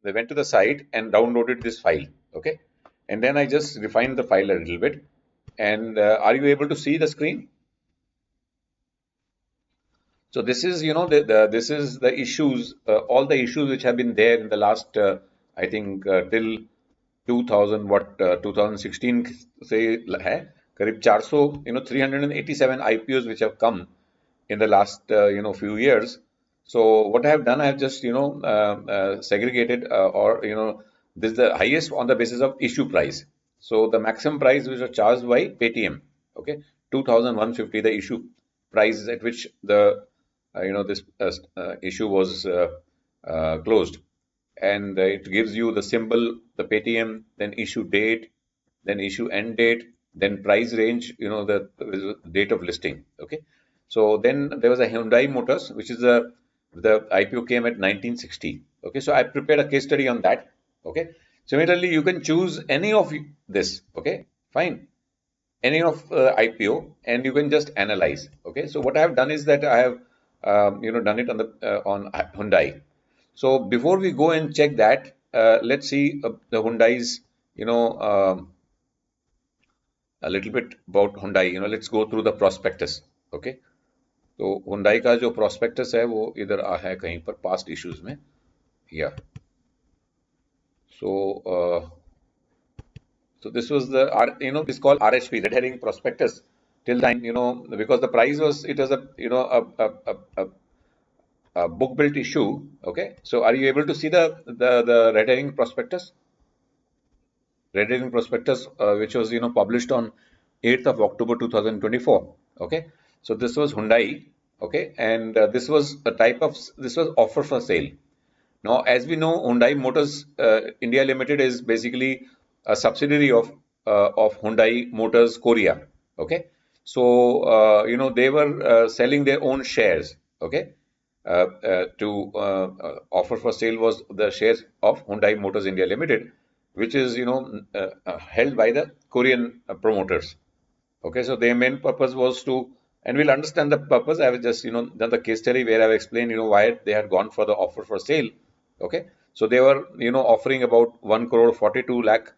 I went to the site and downloaded this file. Okay, and then I just refined the file a little bit. And are you able to see the screen? So this is, this is the issues, all the issues which have been there in the last, I think, till 2000, 2016 से है करीब 400, 387 IPOs which have come in the last, few years. So what I have done, I have just, segregated, or, this is the highest on the basis of issue price. So the maximum price which was charged by Paytm, okay, 2,150, the issue price at which the this issue was closed, and it gives you the symbol, the Paytm, then issue date, then issue end date, then price range, the date of listing. Okay, so then there was a Hyundai Motors, which is the IPO came at 1960. Okay, so I prepared a case study on that. Okay, similarly, you can choose any of this. Okay, fine, any of IPO, and you can just analyze. Okay, so what I have done is that I have done it on the on Hyundai. So before we go and check that, let's see the Hyundai's, a little bit about Hyundai. Let's go through the prospectus. Okay, तो Hyundai का जो prospectus है वो इधर है कहीं पर past issues में. Yeah. So this was the this called RHP, red herring prospectus. Till time, because the price was, it was a book built issue. Okay, so are you able to see the red herring prospectus? Red herring prospectus, which was published on 8th of October 2024. Okay, so this was Hyundai. Okay, and this was a type of, this was offer for sale. Now, as we know, Hyundai Motors India Limited is basically a subsidiary of Hyundai Motors Korea. Okay, so they were selling their own shares. Okay, to offer for sale was the shares of Hyundai Motors India Limited, which is held by the Korean promoters. Okay, so their main purpose was to, and we'll understand the purpose. I have just done the case study where I've explained why they had gone for the offer for sale. Okay, so they were offering about 1 crore 42 lakh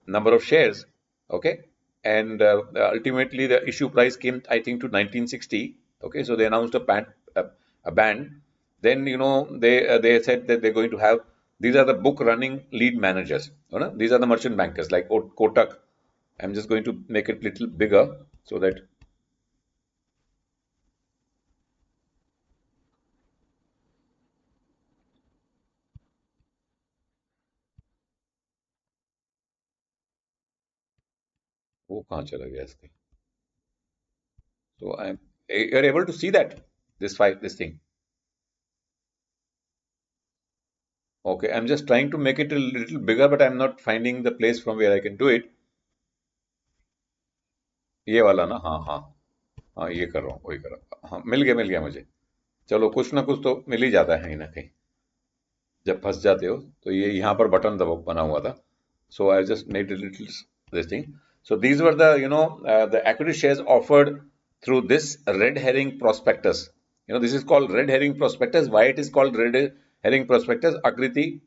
number of shares. Okay, and ultimately the issue price came, I think, to 1960. Okay, so they announced a ban. Then they said that they're going to have, these are the book running lead managers. These are the merchant bankers like Kotak. I'm just going to make it a little bigger so that वो कहाँ चला गया इसके. So you're able to see that this thing. Okay, I'm just trying to make it a little bigger, but I'm not finding the place from where I can do it. ये वाला ना, हाँ हाँ हाँ, ये कर रहा हूँ, वही कर रहा हूँ. हाँ, मिल गया मुझे. चलो, कुछ ना कुछ तो मिल ही जाता है कहीं ना कहीं जब फंस जाते हो. तो ये यहाँ पर बटन दबा बना हुआ था. So I just made a little this thing. So these were the the equity shares offered through this red herring prospectus. This is called red herring prospectus. Why it is called red herring prospectus? Akriti,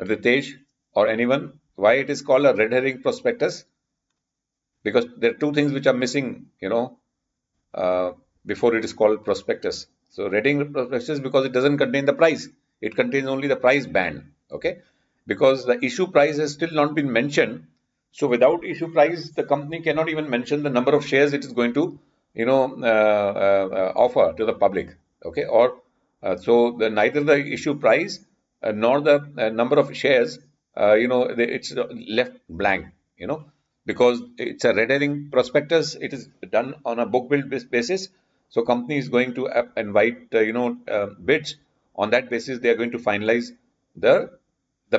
Ritesh, or anyone? Why it is called a red herring prospectus? Because there are two things which are missing, before it is called prospectus. So red herring prospectus, because it doesn't contain the price. It contains only the price band. Okay, because the issue price has still not been mentioned. So without issue price, the company cannot even mention the number of shares it is going to, offer to the public. Okay, or so neither the issue price nor the number of shares, it's left blank. Because it's a red herring prospectus. It is done on a book build basis. So company is going to invite bids. On that basis, they are going to finalize the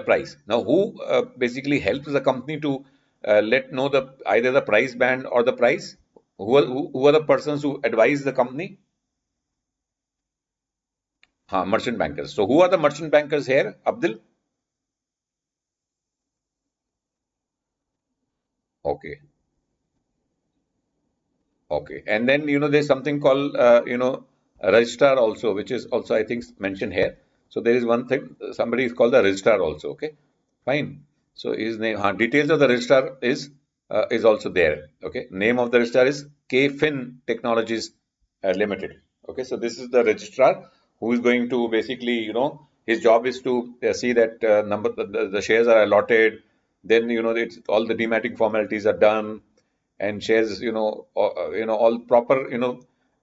price. Now, who basically helps the company to let know either the price band or the price? Who are the persons who advise the company? Merchant bankers. So who are the merchant bankers here, Abdul? Okay. Okay. And then, there's something called, a registrar also, which is also, I think, mentioned here. So there is one thing, somebody is called the registrar also. Okay, fine. So his name, details of the registrar is also there. Okay, name of the registrar is KFin Technologies Limited. Okay, so this is the registrar who is going to basically, his job is to see that the shares are allotted. Then it's all the demating formalities are done, and shares, all proper,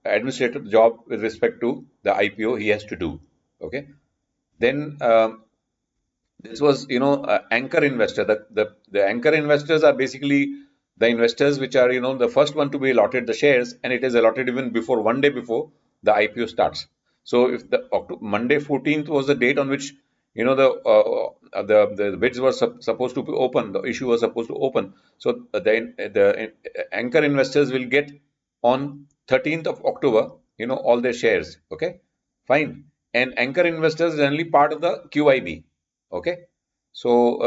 administrative job with respect to the IPO he has to do. Okay, then this was, anchor investor. The anchor investors are basically the investors which are, the first one to be allotted the shares, and it is allotted even before, one day before the IPO starts. So if the Monday 14th was the date on which, the bids were supposed to be open, the issue was supposed to open. So the anchor investors will get on 13th of October, all their shares. Okay, fine. And anchor investors is generally part of the QIB. Okay, so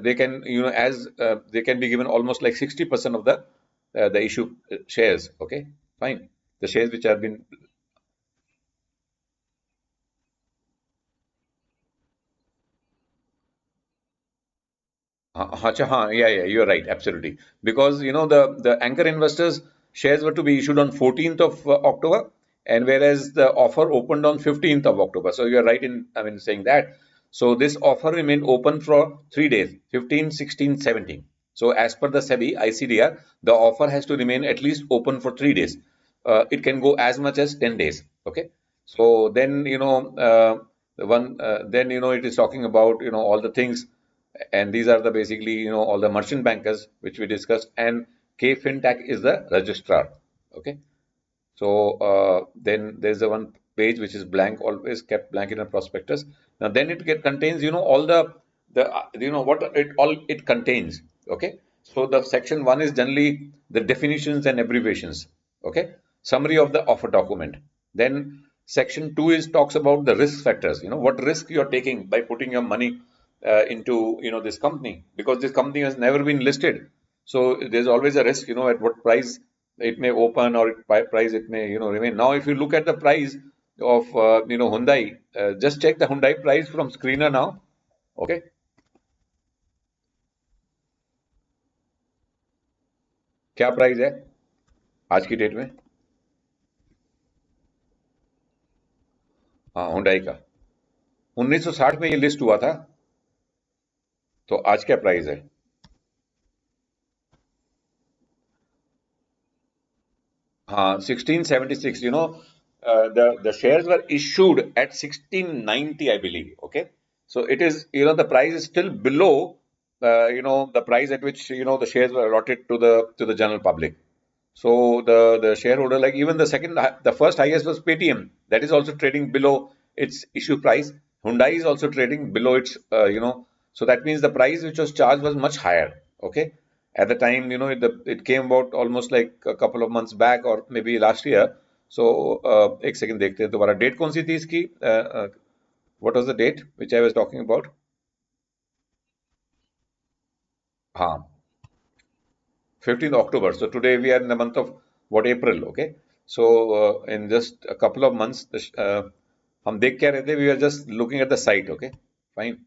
they can, as they can be given almost like 60% of the issue shares. Okay, fine. The shares which have been. Yeah, you're right, absolutely. Because the anchor investors shares were to be issued on 14th of October, and whereas the offer opened on 15th of October. So you're right in, I mean, saying that. So this offer remained open for 3 days, 15, 16, 17. So as per the SEBI ICDR, the offer has to remain at least open for 3 days. It can go as much as 10 days. Okay. So then, then, it is talking about, all the things, and these are the basically, all the merchant bankers which we discussed, and K FinTech is the registrar. Okay, so then there's the one page which is blank, always kept blank in a prospectus. Now then it contains, all the what it contains. Okay, so the section one is generally the definitions and abbreviations. Okay, summary of the offer document. Then section two is talks about the risk factors. What risk you are taking by putting your money into this company, because this company has never been listed. So there's always a risk, at what price it may open, or by price it may remain. Now if you look at the price of Hyundai, just check the Hyundai price from screener now. Okay, क्या price है आज की date में? हाँ, Hyundai का 1960 में ये list हुआ था, तो आज क्या प्राइस है? हाँ, 1676. The shares were issued at 1690, I believe. Okay, so it is, the price is still below the price at which the shares were allotted to the general public. So the shareholder, like, even the first highest was Paytm, that is also trading below its issue price. Hyundai is also trading below its, so that means the price which was charged was much higher. Okay, at the time, it came about almost like a couple of months back, or maybe last year. So एक second देखते हैं दोबारा, date कौन सी थी इसकी? What was the date which I was talking about? हाँ, 15th October. So today we are in the month of what, April. Okay, so in just a couple of months, हम देख क्या रहे थे? We were just looking at the site. Okay, fine.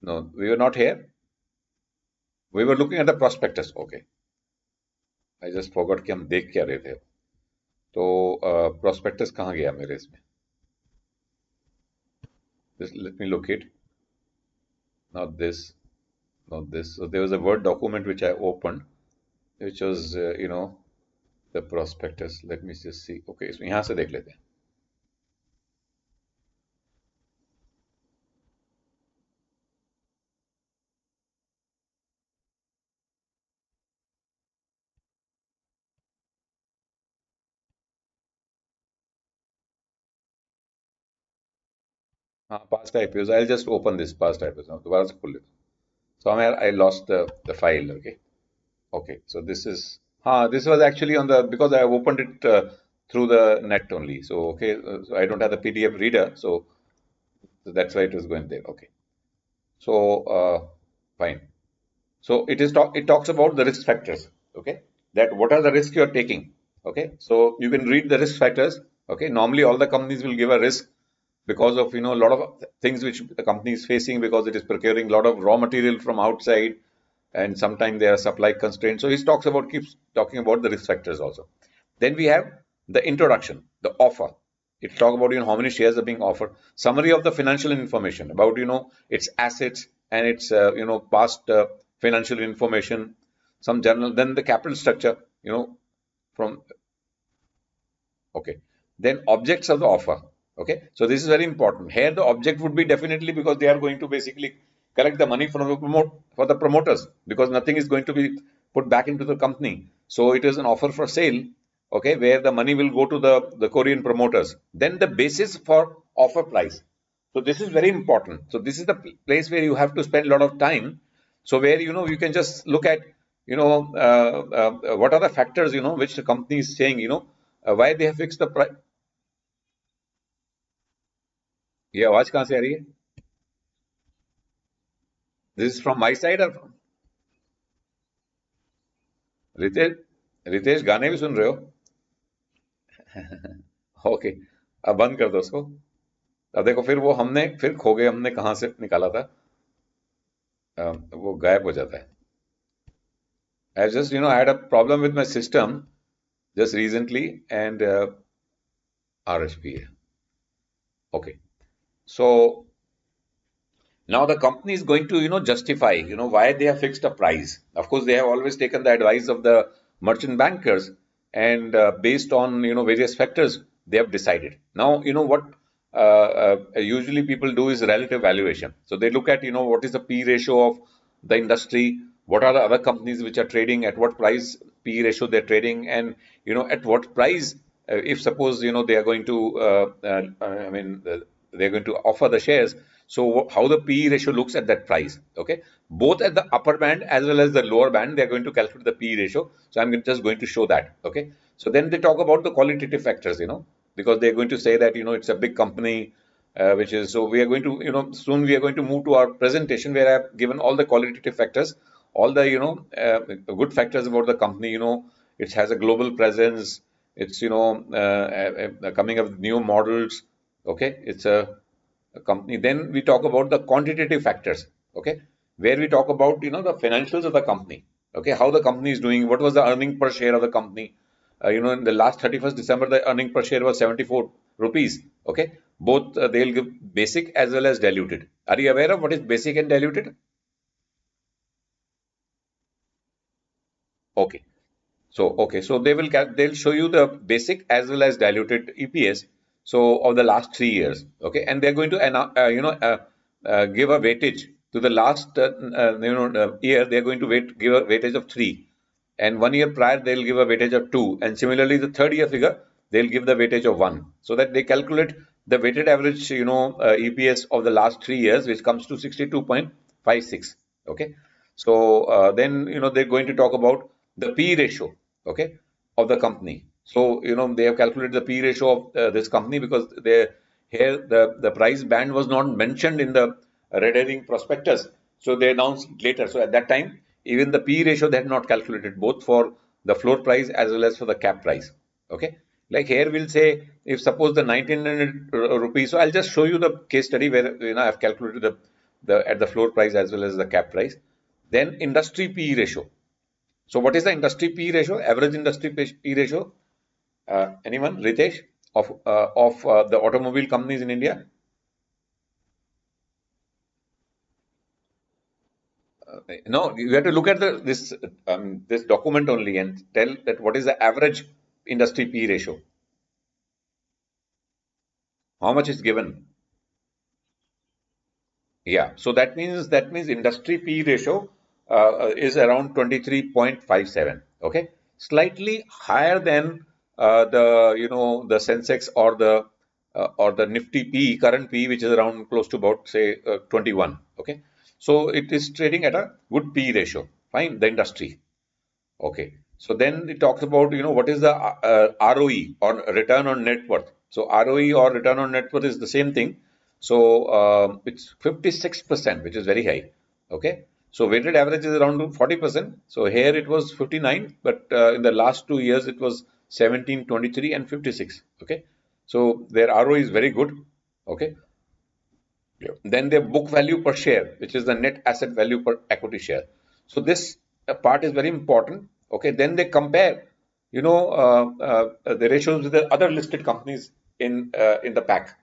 No, we were not here. We were looking at the prospectus. Okay, I just forgot कि हम देख क्या रहे थे. तो prospectus कहाँ गया मेरे इसमें? Just let me locate. Not this, not this. So there was a Word document which I opened, which was the prospectus. Let me just see. Okay, इसमें यहाँ से देख लेते हैं. हाँ, past IPOs. I'll just open this past IPOs now. दोबारा से खोल लेता हूँ. Somewhere I lost the file. Okay. Okay. So this is. This was actually on the, because I opened it through the net only. So okay, so I don't have the PDF reader. So that's why it was going there. Okay. So fine. So it talks about the risk factors. Okay. That what are the risks you are taking. Okay. So you can read the risk factors. Okay. Normally all the companies will give a risk because of a lot of things which the company is facing, because it is procuring a lot of raw material from outside, and sometimes there are supply constraints. So he talks about keeps talking about the risk factors also. Then we have the introduction, the offer. It talk about how many shares are being offered, summary of the financial information about its assets and its past financial information, some general. Then the capital structure, from okay. Then objects of the offer. Okay. So this is very important. Here the object would be definitely because they are going to basically collect the money from the for the promoters, because nothing is going to be put back into the company. So it is an offer for sale. Okay, where the money will go to the Korean promoters. Then the basis for offer price. So this is very important. So this is the place where you have to spend a lot of time. So where you can just look at what are the factors which the company is saying why they have fixed the price. ये आवाज कहाँ से आ रही है? This is from my side or from Ritesh? Ritesh गाने भी सुन रहे हो? ओके, अब बंद कर दो उसको. अब देखो फिर वो हमने फिर खो गए, हमने कहाँ से निकाला था. वो गायब हो जाता है. I just I had a problem with my system just recently, and RSPA. Okay, so now the company is going to justify why they have fixed a price. Of course, they have always taken the advice of the merchant bankers, and based on various factors they have decided. Now what usually people do is relative valuation. So they look at what is the P ratio of the industry, what are the other companies which are trading, at what price P ratio they're trading, and at what price, if suppose they are going to they're going to offer the shares. So how the PE ratio looks at that price. Okay, both at the upper band as well as the lower band, they're going to calculate the PE ratio. So I'm just going to show that. Okay, so then they talk about the qualitative factors, because they're going to say that it's a big company, which is. So we are going to soon we are going to move to our presentation where I've given all the qualitative factors, all the good factors about the company. It has a global presence. It's coming up with new models. Okay, it's a company. Then we talk about the quantitative factors. Okay, where we talk about the financials of the company. Okay, how the company is doing, what was the earning per share of the company. In the last 31st December, the earning per share was 74 rupees. Okay, both they'll give basic as well as diluted. Are you aware of what is basic and diluted? Okay. So they'll show you the basic as well as diluted EPS. So of the last 3 years, okay, and they're going to give a weightage to the last year. They're going to give a weightage of 3, and 1 year prior they'll give a weightage of 2, and similarly the third year figure they'll give the weightage of 1, so that they calculate the weighted average EPS of the last 3 years, which comes to 62.56. Okay, so then they're going to talk about the P ratio, okay, of the company. So they have calculated the P ratio of this company, because they here the price band was not mentioned in the red herring prospectus, so they announced later. So at that time, even the P ratio they had not calculated, both for the floor price as well as for the cap price. Okay, like here we'll say, if suppose the 1900 rupees. So I'll just show you the case study where I've calculated the at the floor price as well as the cap price. Then industry P ratio. So what is the industry P ratio? Average industry P ratio? Anyone? Ritesh, of the automobile companies in India? No, you have to look at this document only and tell that what is the average industry P ratio. How much is given? Yeah, so that means industry P ratio is around 23.57. Okay, slightly higher than the Sensex or the Nifty P, current P, which is around close to about say 21. Okay, so it is trading at a good P ratio. Fine, the industry. Okay. So then it talks about, what is the ROE, or return on net worth. So ROE or return on net worth is the same thing. So it's 56%, which is very high. Okay. So weighted average is around 40%. So here it was 59, but in the last 2 years it was 17, 23, and 56. Okay. So their ROE is very good. Okay. Yeah. Then their book value per share, which is the net asset value per equity share. So this part is very important. Okay. Then they compare, the ratios with the other listed companies in the pack.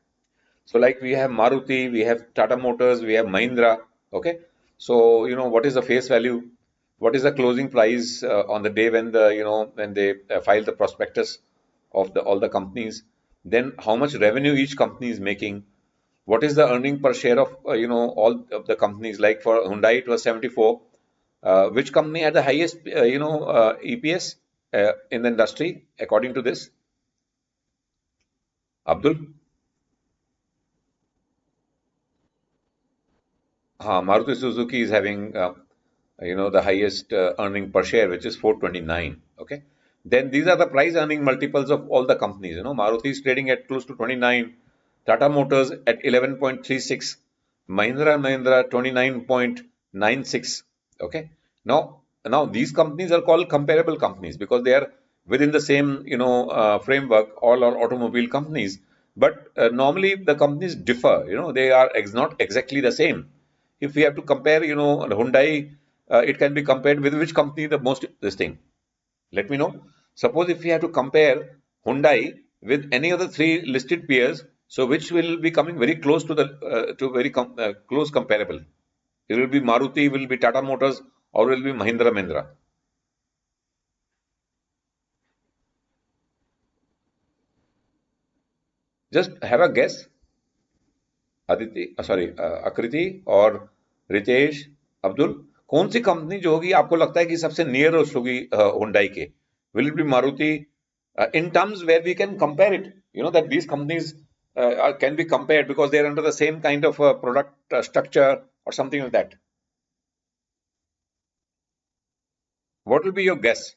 So like we have Maruti, we have Tata Motors, we have Mahindra. Okay. So what is the face value? What is the closing price on the day when when they file the prospectus of all the companies? Then how much revenue each company is making? What is the earning per share of all of the companies? Like for Hyundai, it was 74. Which company had the highest EPS in the industry according to this? Abdul? Maruti Suzuki is having the highest earning per share, which is 429. Okay. Then these are the price earning multiples of all the companies. Maruti is trading at close to 29, Tata Motors at 11.36, Mahindra and Mahindra 29.96. Okay. Now these companies are called comparable companies because they are within the same framework. All are automobile companies, but normally the companies differ. They are not exactly the same. If we have to compare, Hyundai, it can be compared with which company the most this thing. Let me know. Suppose if we have to compare Hyundai with any other three listed peers, so which will be coming very close to the to very close comparable. It will be Maruti, will be Tata Motors, or will be Mahindra Mahindra. Just have a guess. आकृति और रितेश, अब्दुल, कौन सी company जो होगी आपको लगता है कि सबसे नियरेस्ट होगी हुंडई के? Will it be Maruti? In terms where we can compare it, that these companies can be compared because they are under the same kind of product structure or something like that. What will be your guess?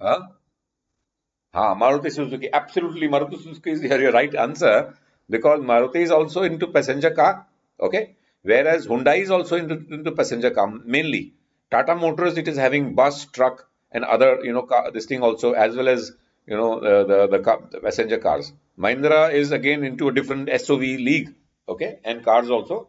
Huh? Maruti Suzuki. Absolutely, Maruti Suzuki is your right answer because Maruti is also into passenger car. Okay. Whereas Hyundai is also into passenger car mainly. Tata Motors, it is having bus, truck, and other, car, this thing also, as well as, the passenger cars. Mahindra is again into a different SOV league. Okay. And cars also.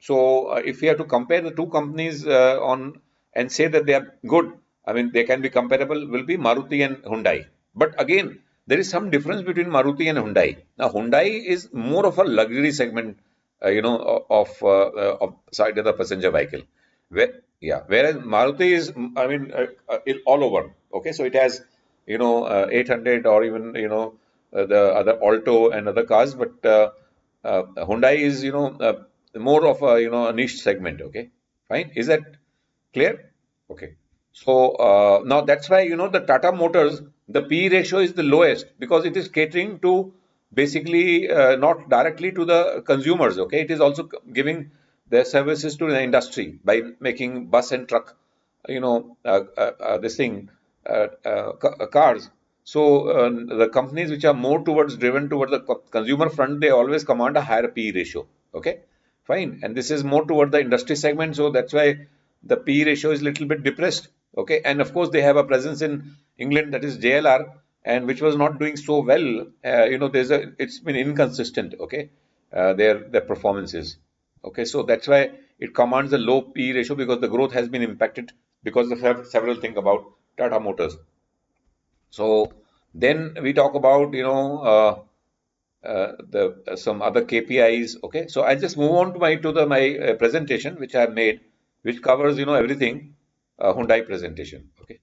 So if we have to compare the two companies on and say that they are good, I mean they can be comparable, will be Maruti and Hyundai. But again, there is some difference between Maruti and Hyundai. Now Hyundai is more of a luxury segment, of side of the passenger vehicle. Yeah, whereas Maruti is, I mean, all over. Okay, so it has 800 or even the other Alto and other cars, but Hyundai is more of a a niche segment. Okay, fine. Is that clear? Okay. So now that's why the Tata Motors, the P ratio is the lowest because it is catering to basically not directly to the consumers. Okay, it is also giving their services to the industry by making bus and truck, this thing, cars. So the companies which are more towards driven towards the consumer front, they always command a higher P ratio. Okay, fine. And this is more toward the industry segment, so that's why the P ratio is a little bit depressed. Okay, and of course they have a presence in England, that is JLR, and which was not doing so well. It's been inconsistent. Okay, their performances. Okay, so that's why it commands a low P ratio because the growth has been impacted because of several things about Tata Motors. So then we talk about the some other KPIs. Okay, so I'll just move on to my presentation which I have made, which covers everything, Hyundai presentation. Okay.